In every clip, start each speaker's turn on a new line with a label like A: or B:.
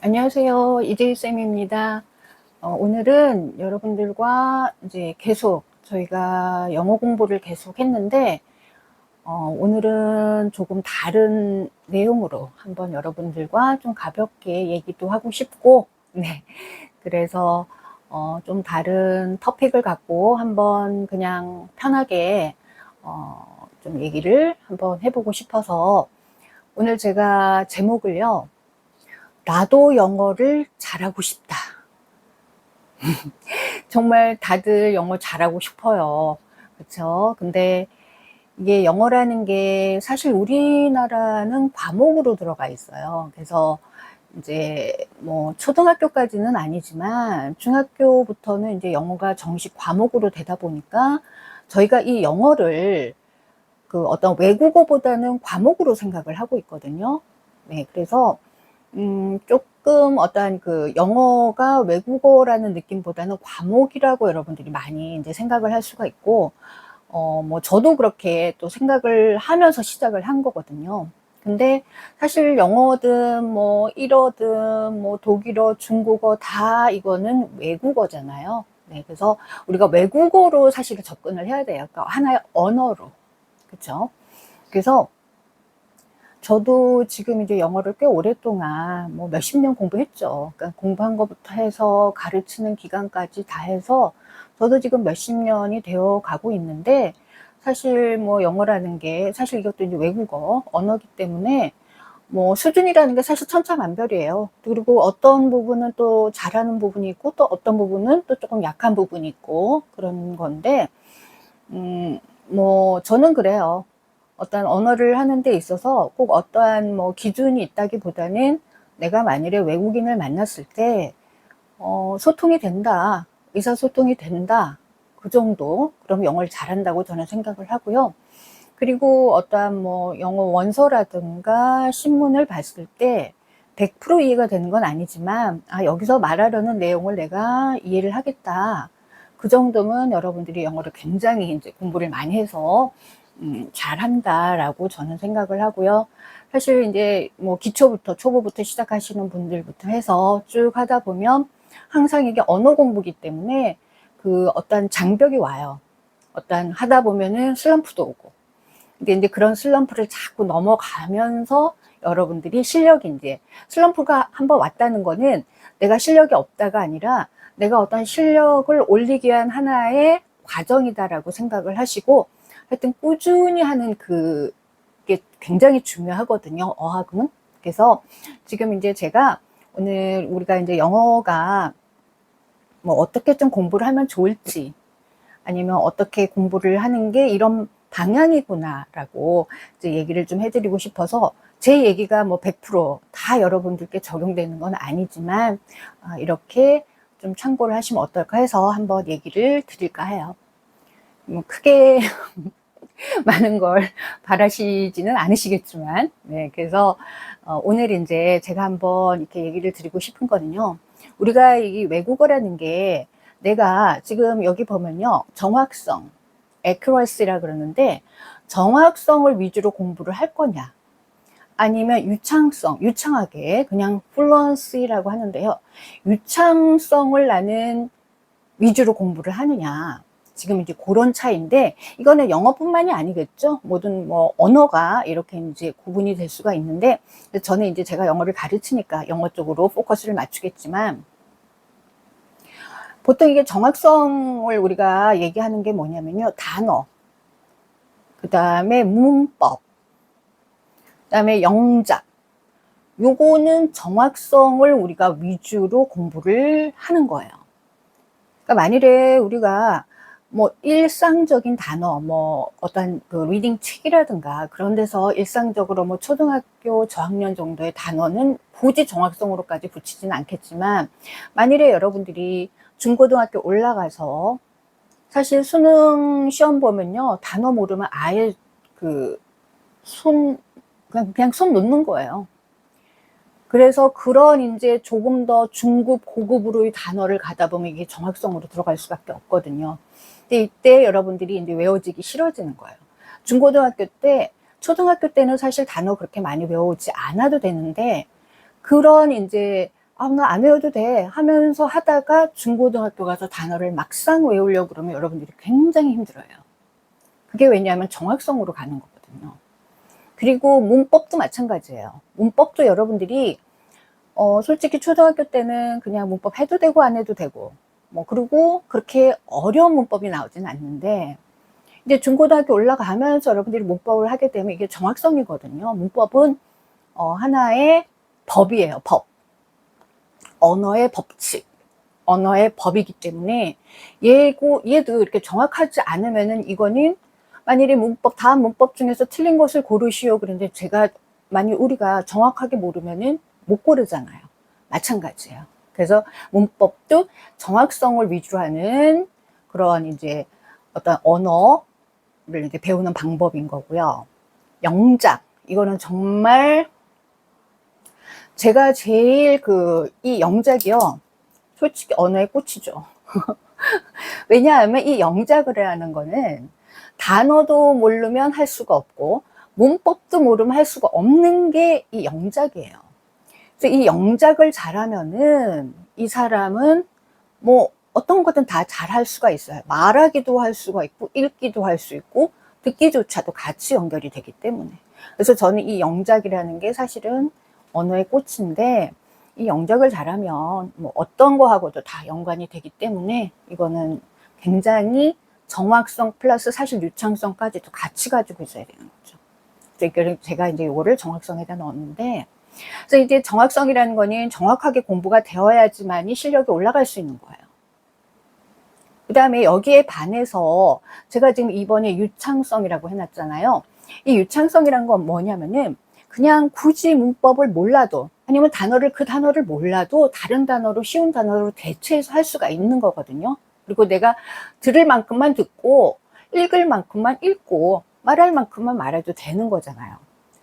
A: 안녕하세요. 이재희 쌤입니다. 오늘은 여러분들과 이제 계속 저희가 영어 공부를 계속 했는데, 오늘은 조금 다른 내용으로 한번 여러분들과 좀 가볍게 얘기도 하고 싶고, 네. 그래서, 좀 다른 토픽을 갖고 한번 그냥 편하게, 좀 얘기를 한번 해보고 싶어서 오늘 제가 제목을요, 나도 영어를 잘하고 싶다. 정말 다들 영어 잘하고 싶어요. 그쵸? 근데 이게 영어라는 게 사실 우리나라는 과목으로 들어가 있어요. 그래서 이제 뭐 초등학교까지는 아니지만 중학교부터는 이제 영어가 정식 과목으로 되다 보니까 저희가 이 영어를 그 어떤 외국어보다는 과목으로 생각을 하고 있거든요. 네, 그래서 조금 어떠한 그 영어가 외국어라는 느낌보다는 과목이라고 여러분들이 많이 이제 생각을 할 수가 있고, 뭐 저도 그렇게 또 생각을 하면서 시작을 한 거거든요. 근데 사실 영어든 뭐 일어든 뭐 독일어, 중국어 다 이거는 외국어잖아요. 네, 그래서 우리가 외국어로 사실은 접근을 해야 돼요. 그러니까 하나의 언어로. 그렇죠? 그래서 저도 지금 이제 영어를 꽤 오랫동안 뭐 몇십 년 공부했죠. 그러니까 공부한 것부터 해서 가르치는 기간까지 다 해서 저도 지금 몇십 년이 되어 가고 있는데, 사실 뭐 영어라는 게 사실 이것도 이제 외국어 언어기 때문에 뭐 수준이라는 게 사실 천차만별이에요. 그리고 어떤 부분은 또 잘하는 부분이 있고 또 어떤 부분은 또 조금 약한 부분이 있고 그런 건데, 뭐 저는 그래요. 어떤 언어를 하는 데 있어서 꼭 어떠한 뭐 기준이 있다기보다는 내가 만일에 외국인을 만났을 때 소통이 된다, 의사소통이 된다, 그 정도, 그럼 영어를 잘한다고 저는 생각을 하고요. 그리고 어떠한 뭐 영어 원서라든가 신문을 봤을 때 100% 이해가 되는 건 아니지만, 여기서 말하려는 내용을 내가 이해를 하겠다, 그 정도면 여러분들이 영어를 굉장히 이제 공부를 많이 해서 잘한다라고 저는 생각을 하고요. 사실 이제 뭐 기초부터 초보부터 시작하시는 분들부터 해서 쭉 하다 보면 항상 이게 언어 공부기 때문에 그 어떤 장벽이 와요. 어떤 하다 보면은 슬럼프도 오고. 근데 이제 그런 슬럼프를 자꾸 넘어가면서 여러분들이 실력이 이제 슬럼프가 한번 왔다는 거는 내가 실력이 없다가 아니라 내가 어떤 실력을 올리기 위한 하나의 과정이다라고 생각을 하시고, 하여튼 꾸준히 하는 그게 굉장히 중요하거든요, 어학은. 그래서 지금 이제 제가 오늘 우리가 이제 영어가 뭐 어떻게 좀 공부를 하면 좋을지, 아니면 어떻게 공부를 하는 게 이런 방향이구나라고 이제 얘기를 좀 해드리고 싶어서, 제 얘기가 뭐 100%다 여러분들께 적용되는 건 아니지만 이렇게 좀 참고를 하시면 어떨까 해서 한번 얘기를 드릴까 해요. 뭐 크게 많은 걸 바라시지는 않으시겠지만, 네, 그래서 오늘 이제 제가 한번 이렇게 얘기를 드리고 싶은 거는요, 우리가 이 외국어라는 게 내가 지금 여기 보면요, 정확성, accuracy라 그러는데, 정확성을 위주로 공부를 할 거냐, 아니면 유창성, 유창하게 그냥 fluency라고 하는데요, 유창성을 나는 위주로 공부를 하느냐, 지금 이제 그런 차이인데, 이거는 영어뿐만이 아니겠죠. 모든 뭐 언어가 이렇게 이제 구분이 될 수가 있는데, 저는 이제 제가 영어를 가르치니까 영어 쪽으로 포커스를 맞추겠지만, 보통 이게 정확성을 우리가 얘기하는 게 뭐냐면요, 단어, 그 다음에 문법, 그 다음에 영작, 요거는 정확성을 우리가 위주로 공부를 하는 거예요. 그러니까 만일에 우리가 뭐 일상적인 단어, 뭐 어떤 그 리딩 책이라든가 그런 데서 일상적으로 뭐 초등학교 저학년 정도의 단어는 굳이 정확성으로까지 붙이지는 않겠지만, 만일에 여러분들이 중고등학교 올라가서 사실 수능 시험 보면요, 단어 모르면 아예 그 손, 그냥 손 놓는 거예요. 그래서 그런 이제 조금 더 중급, 고급으로의 단어를 가다 보면 이게 정확성으로 들어갈 수밖에 없거든요. 근데 이때 여러분들이 이제 외워지기 싫어지는 거예요. 중고등학교 때, 초등학교 때는 사실 단어 그렇게 많이 외워오지 않아도 되는데, 그런 이제 아, 나 안 외워도 돼 하면서 하다가 중고등학교 가서 단어를 막상 외우려고 그러면 여러분들이 굉장히 힘들어요. 그게 왜냐하면 정확성으로 가는 거거든요. 그리고 문법도 마찬가지예요. 문법도 여러분들이 솔직히 초등학교 때는 그냥 문법 해도 되고 안 해도 되고 뭐 그리고 그렇게 어려운 문법이 나오진 않는데 이제 중고등학교 올라가면서 여러분들이 문법을 하게 되면 이게 정확성이거든요. 문법은 하나의 법이에요. 법. 언어의 법칙. 언어의 법이기 때문에 얘도 이렇게 정확하지 않으면은 이거는 만일에 다음 문법 중에서 틀린 것을 고르시오 그런데 만일 우리가 정확하게 모르면은 못 고르잖아요. 마찬가지예요. 그래서 문법도 정확성을 위주로 하는 그런 이제 어떤 언어를 이제 배우는 방법인 거고요. 영작. 이거는 정말 제가 제일 이 영작이요. 솔직히 언어의 꽃이죠. 왜냐하면 이 영작을 하는 거는 단어도 모르면 할 수가 없고 문법도 모르면 할 수가 없는 게 이 영작이에요. 그래서 이 영작을 잘하면은 이 사람은 뭐 어떤 거든 다 잘할 수가 있어요. 말하기도 할 수가 있고 읽기도 할 수 있고 듣기조차도 같이 연결이 되기 때문에. 그래서 저는 이 영작이라는 게 사실은 언어의 꽃인데 이 영작을 잘하면 뭐 어떤 거하고도 다 연관이 되기 때문에 이거는 굉장히 정확성 플러스 사실 유창성까지도 같이 가지고 있어야 되는 거죠. 그래서 제가 이제 이거를 정확성에다 넣었는데, 그래서 이제 정확성이라는 거는 정확하게 공부가 되어야지만이 실력이 올라갈 수 있는 거예요. 그 다음에 여기에 반해서 제가 지금 이번에 유창성이라고 해놨잖아요. 이 유창성이란 건 뭐냐면은 그냥 굳이 문법을 몰라도 아니면 그 단어를 몰라도 다른 단어로 쉬운 단어로 대체해서 할 수가 있는 거거든요. 그리고 내가 들을 만큼만 듣고 읽을 만큼만 읽고 말할 만큼만 말해도 되는 거잖아요.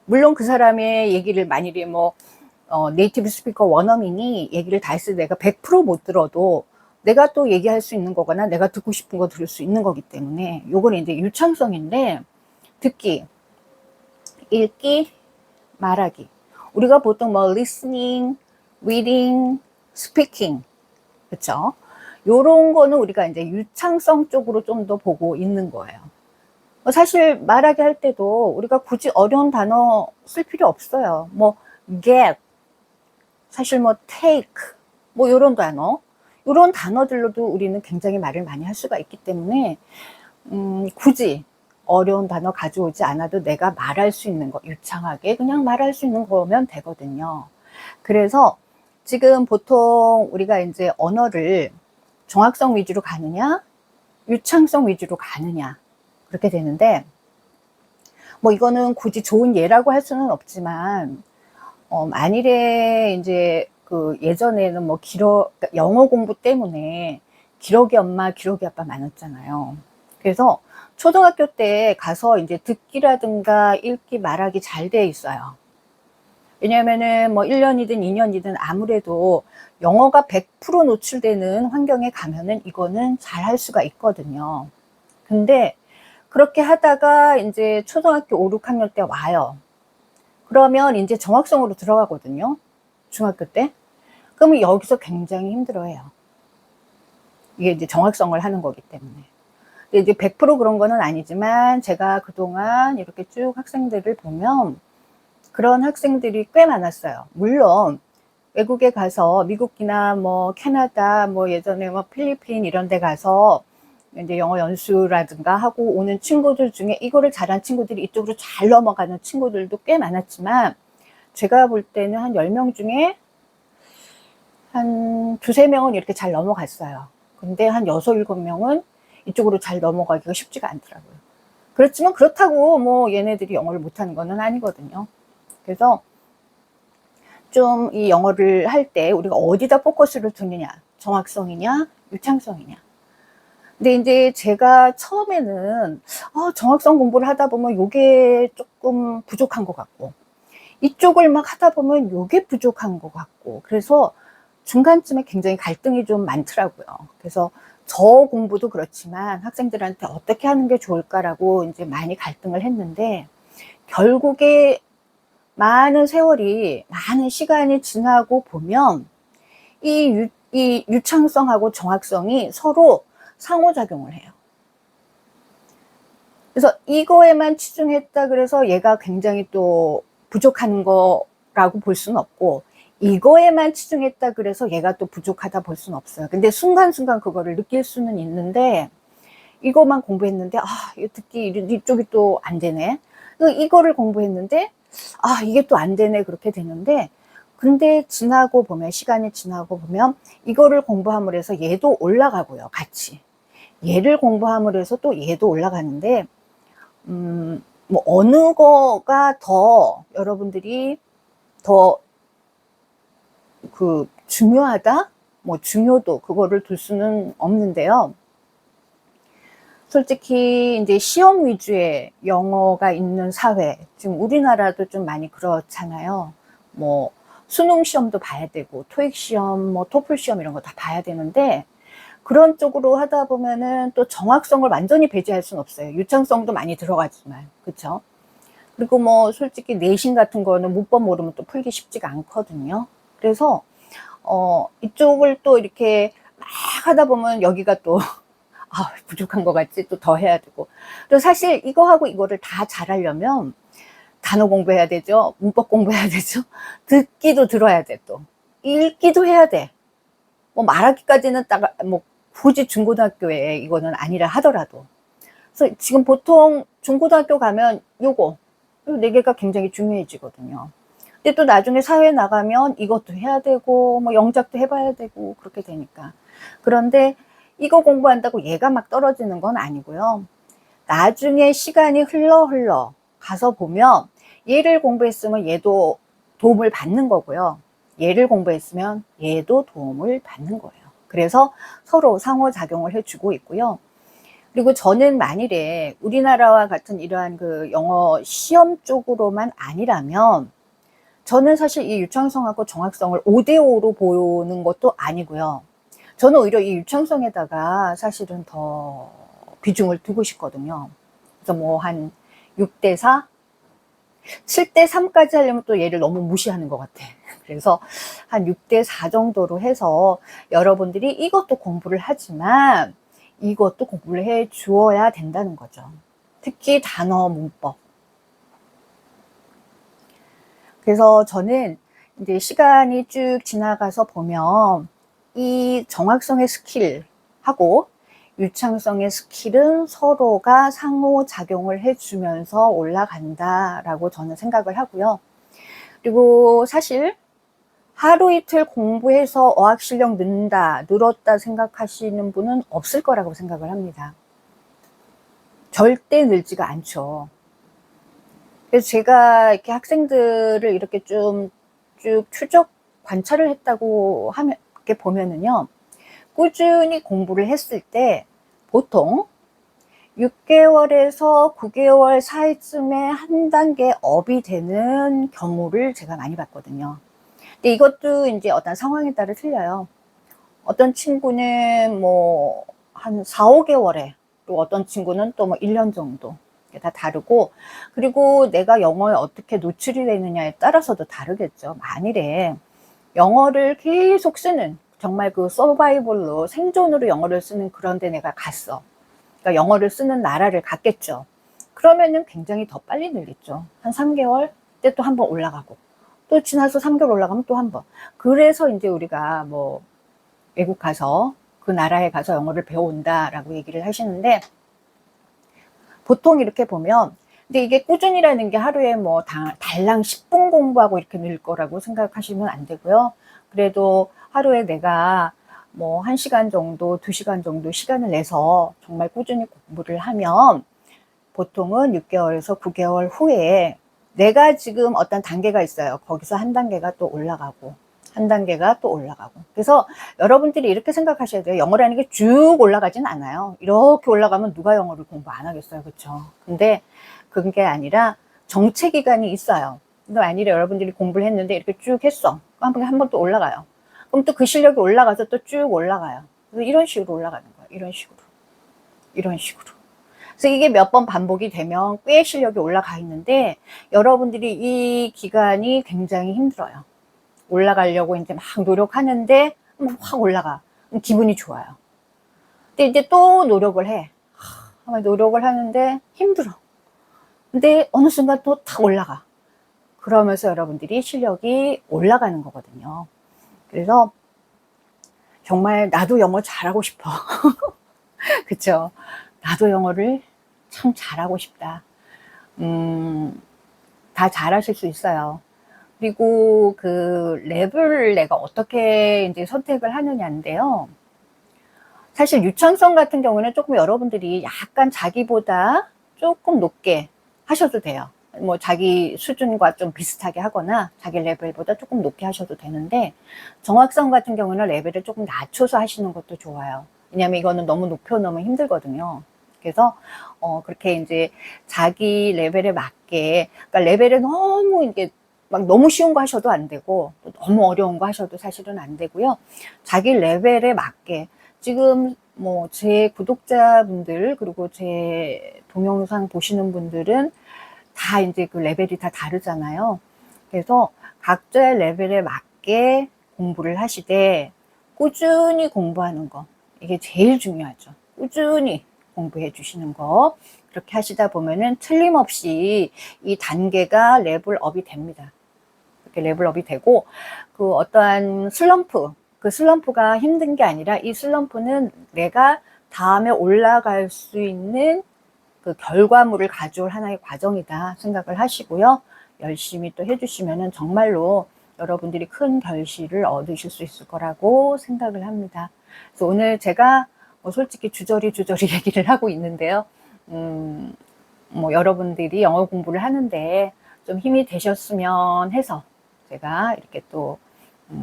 A: 물론 그 사람의 얘기를 만일에 네이티브 스피커 원어민이 얘기를 다 했을 때 내가 100%못 들어도 내가 또 얘기할 수 있는 거거나 내가 듣고 싶은 거 들을 수 있는 거기 때문에 요거는 이제 유창성인데 듣기, 읽기, 말하기. 우리가 보통 listening, reading, speaking. 그쵸? 요런 거는 우리가 이제 유창성 쪽으로 좀 더 보고 있는 거예요. 사실 말하기 할 때도 우리가 굳이 어려운 단어 쓸 필요 없어요. get, 사실 take, 요런 단어. 요런 단어들로도 우리는 굉장히 말을 많이 할 수가 있기 때문에, 굳이 어려운 단어 가져오지 않아도 내가 말할 수 있는 거, 유창하게 그냥 말할 수 있는 거면 되거든요. 그래서 지금 보통 우리가 이제 언어를 정확성 위주로 가느냐, 유창성 위주로 가느냐, 그렇게 되는데, 이거는 굳이 좋은 예라고 할 수는 없지만, 만일에 이제 예전에는 그러니까 영어 공부 때문에 기러기 엄마, 기러기 아빠 많았잖아요. 그래서 초등학교 때 가서 이제 듣기라든가 읽기, 말하기 잘 돼 있어요. 왜냐면은 1년이든 2년이든 아무래도 영어가 100% 노출되는 환경에 가면은 이거는 잘 할 수가 있거든요. 근데 그렇게 하다가 이제 초등학교 5, 6학년 때 와요. 그러면 이제 정확성으로 들어가거든요. 중학교 때. 그러면 여기서 굉장히 힘들어해요. 이게 이제 정확성을 하는 거기 때문에. 근데 이제 100% 그런 거는 아니지만 제가 그동안 이렇게 쭉 학생들을 보면 그런 학생들이 꽤 많았어요. 물론 외국에 가서 미국이나 캐나다 예전에 필리핀 이런 데 가서 이제 영어 연수라든가 하고 오는 친구들 중에 이거를 잘한 친구들이 이쪽으로 잘 넘어가는 친구들도 꽤 많았지만 제가 볼 때는 한 10명 중에 한 2~3명은 이렇게 잘 넘어갔어요. 근데 한 6~7명은 이쪽으로 잘 넘어가기가 쉽지가 않더라고요. 그렇지만 그렇다고 얘네들이 영어를 못하는 거는 아니거든요. 그래서 좀 이 영어를 할 때 우리가 어디다 포커스를 두느냐, 정확성이냐, 유창성이냐. 근데 이제 제가 처음에는 정확성 공부를 하다 보면 요게 조금 부족한 것 같고 이쪽을 막 하다 보면 요게 부족한 것 같고 그래서 중간쯤에 굉장히 갈등이 좀 많더라고요. 그래서 저 공부도 그렇지만 학생들한테 어떻게 하는 게 좋을까라고 이제 많이 갈등을 했는데 결국에 많은 세월이, 많은 시간이 지나고 보면 이 유창성하고 정확성이 서로 상호작용을 해요. 그래서 이거에만 치중했다 그래서 얘가 굉장히 또 부족한 거라고 볼 수는 없고, 이거에만 치중했다 그래서 얘가 또 부족하다 볼 수는 없어요. 근데 순간순간 그거를 느낄 수는 있는데, 이거만 공부했는데 이거 듣기 이쪽이 또 안 되네. 이거를 공부했는데 이게 또 안 되네. 그렇게 되는데, 근데 지나고 보면, 시간이 지나고 보면 이거를 공부함으로 해서 얘도 올라가고요. 같이 얘를 공부함으로 해서 또 얘도 올라가는데, 뭐 어느 거가 더 여러분들이 더 그 중요하다, 뭐 중요도, 그거를 둘 수는 없는데요. 솔직히 이제 시험 위주의 영어가 있는 사회, 지금 우리나라도 좀 많이 그렇잖아요. 뭐 수능 시험도 봐야 되고, 토익 시험, 뭐 토플 시험 이런 거 다 봐야 되는데, 그런 쪽으로 하다 보면은 또 정확성을 완전히 배제할 수는 없어요. 유창성도 많이 들어가지만, 그쵸? 그리고 뭐 솔직히 내신 같은 거는 문법 모르면 또 풀기 쉽지가 않거든요. 그래서 이쪽을 또 이렇게 막 하다 보면 여기가 또 부족한 것 같지, 또 더 해야 되고. 그리고 사실 이거하고 이거를 다 잘하려면 단어 공부해야 되죠, 문법 공부해야 되죠, 듣기도 들어야 돼, 또 읽기도 해야 돼. 뭐 말하기까지는 딱 뭐 굳이 중고등학교에 이거는 아니라 하더라도. 그래서 지금 보통 중고등학교 가면 요거 4개가 굉장히 중요해지거든요. 근데 또 나중에 사회에 나가면 이것도 해야 되고, 뭐 영작도 해봐야 되고, 그렇게 되니까. 그런데 이거 공부한다고 얘가 막 떨어지는 건 아니고요. 나중에 시간이 흘러 가서 보면 얘를 공부했으면 얘도 도움을 받는 거고요. 얘를 공부했으면 얘도 도움을 받는 거예요. 그래서 서로 상호작용을 해주고 있고요. 그리고 저는 만일에 우리나라와 같은 이러한 그 영어 시험 쪽으로만 아니라면, 저는 사실 이 유창성하고 정확성을 5대5로 보는 것도 아니고요. 저는 오히려 이 유창성에다가 사실은 더 비중을 두고 싶거든요. 그래서 뭐 한 6대4, 7대3까지 하려면 또 얘를 너무 무시하는 것 같아. 그래서 한 6대4 정도로 해서 여러분들이 이것도 공부를 하지만 이것도 공부를 해 주어야 된다는 거죠. 특히 단어, 문법. 그래서 저는 이제 시간이 쭉 지나가서 보면 이 정확성의 스킬하고 유창성의 스킬은 서로가 상호작용을 해주면서 올라간다라고 저는 생각을 하고요. 그리고 사실 하루 이틀 공부해서 어학 실력 늘었다 생각하시는 분은 없을 거라고 생각을 합니다. 절대 늘지가 않죠. 그래서 제가 이렇게 학생들을 이렇게 쭉 추적 관찰을 했다고 하면, 이렇게 보면은요, 꾸준히 공부를 했을 때 보통 6개월에서 9개월 사이쯤에 한 단계 업이 되는 경우를 제가 많이 봤거든요. 근데 이것도 이제 어떤 상황에 따라 틀려요. 어떤 친구는 뭐 한 4, 5개월에, 또 어떤 친구는 또 뭐 1년 정도. 다 다르고, 그리고 내가 영어에 어떻게 노출이 되느냐에 따라서도 다르겠죠. 만일에 영어를 계속 쓰는, 정말 그 서바이벌로, 생존으로 영어를 쓰는 그런 데 내가 갔어. 그러니까 영어를 쓰는 나라를 갔겠죠. 그러면은 굉장히 더 빨리 늘겠죠. 한 3개월 때 또 한 번 올라가고, 또 지나서 3개월 올라가면 또 한 번. 그래서 이제 우리가 뭐 외국 가서 그 나라에 가서 영어를 배워온다라고 얘기를 하시는데, 보통 이렇게 보면, 근데 이게 꾸준히라는 게 하루에 뭐 달랑 10분 공부하고 이렇게 늘 거라고 생각하시면 안 되고요. 그래도 하루에 내가 뭐 1시간 정도, 2시간 정도 시간을 내서 정말 꾸준히 공부를 하면 보통은 6개월에서 9개월 후에 내가 지금 어떤 단계가 있어요. 거기서 한 단계가 또 올라가고, 한 단계가 또 올라가고. 그래서 여러분들이 이렇게 생각하셔야 돼요. 영어라는 게 쭉 올라가진 않아요. 이렇게 올라가면 누가 영어를 공부 안 하겠어요. 그렇죠? 근데 그게 아니라 정체 기간이 있어요. 근데 만일에 여러분들이 공부를 했는데 이렇게 쭉 했어. 한 번 또 올라가요. 그럼 또 그 실력이 올라가서 또 쭉 올라가요. 그래서 이런 식으로 올라가는 거예요. 이런 식으로. 이런 식으로. 그래서 이게 몇 번 반복이 되면 꽤 실력이 올라가 있는데, 여러분들이 이 기간이 굉장히 힘들어요. 올라가려고 이제 막 노력하는데 확 올라가. 기분이 좋아요. 근데 이제 또 노력을 해. 노력을 하는데 힘들어. 근데 어느 순간 또 탁 올라가. 그러면서 여러분들이 실력이 올라가는 거거든요. 그래서 정말 나도 영어 잘하고 싶어. 그쵸? 나도 영어를 참 잘하고 싶다. 다 잘하실 수 있어요. 그리고 그 랩을 내가 어떻게 이제 선택을 하느냐인데요. 사실 유창성 같은 경우는 조금 여러분들이 약간 자기보다 조금 높게 하셔도 돼요. 뭐 자기 수준과 좀 비슷하게 하거나 자기 레벨보다 조금 높게 하셔도 되는데, 정확성 같은 경우는 레벨을 조금 낮춰서 하시는 것도 좋아요. 왜냐면 이거는 너무 높여놓으면 힘들거든요. 그래서 그렇게 이제 자기 레벨에 맞게, 그러니까 레벨에 너무 이게 막 너무 쉬운 거 하셔도 안 되고 너무 어려운 거 하셔도 사실은 안 되고요. 자기 레벨에 맞게, 지금 뭐 제 구독자분들 그리고 제 동영상 보시는 분들은 다 이제 그 레벨이 다 다르잖아요. 그래서 각자의 레벨에 맞게 공부를 하시되 꾸준히 공부하는 거, 이게 제일 중요하죠. 꾸준히 공부해 주시는 거. 그렇게 하시다 보면은 틀림없이 이 단계가 레벨업이 됩니다. 이렇게 레벨업이 되고, 그 어떠한 슬럼프, 그 슬럼프가 힘든 게 아니라 이 슬럼프는 내가 다음에 올라갈 수 있는 그 결과물을 가져올 하나의 과정이다 생각을 하시고요. 열심히 또 해주시면은 정말로 여러분들이 큰 결실을 얻으실 수 있을 거라고 생각을 합니다. 그래서 오늘 제가 뭐 솔직히 주저리 얘기를 하고 있는데요. 뭐 여러분들이 영어 공부를 하는데 좀 힘이 되셨으면 해서 제가 이렇게 또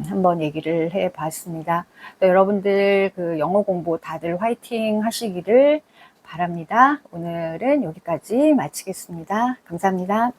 A: 한번 얘기를 해 봤습니다. 여러분들 그 영어 공부 다들 화이팅 하시기를 바랍니다. 오늘은 여기까지 마치겠습니다. 감사합니다.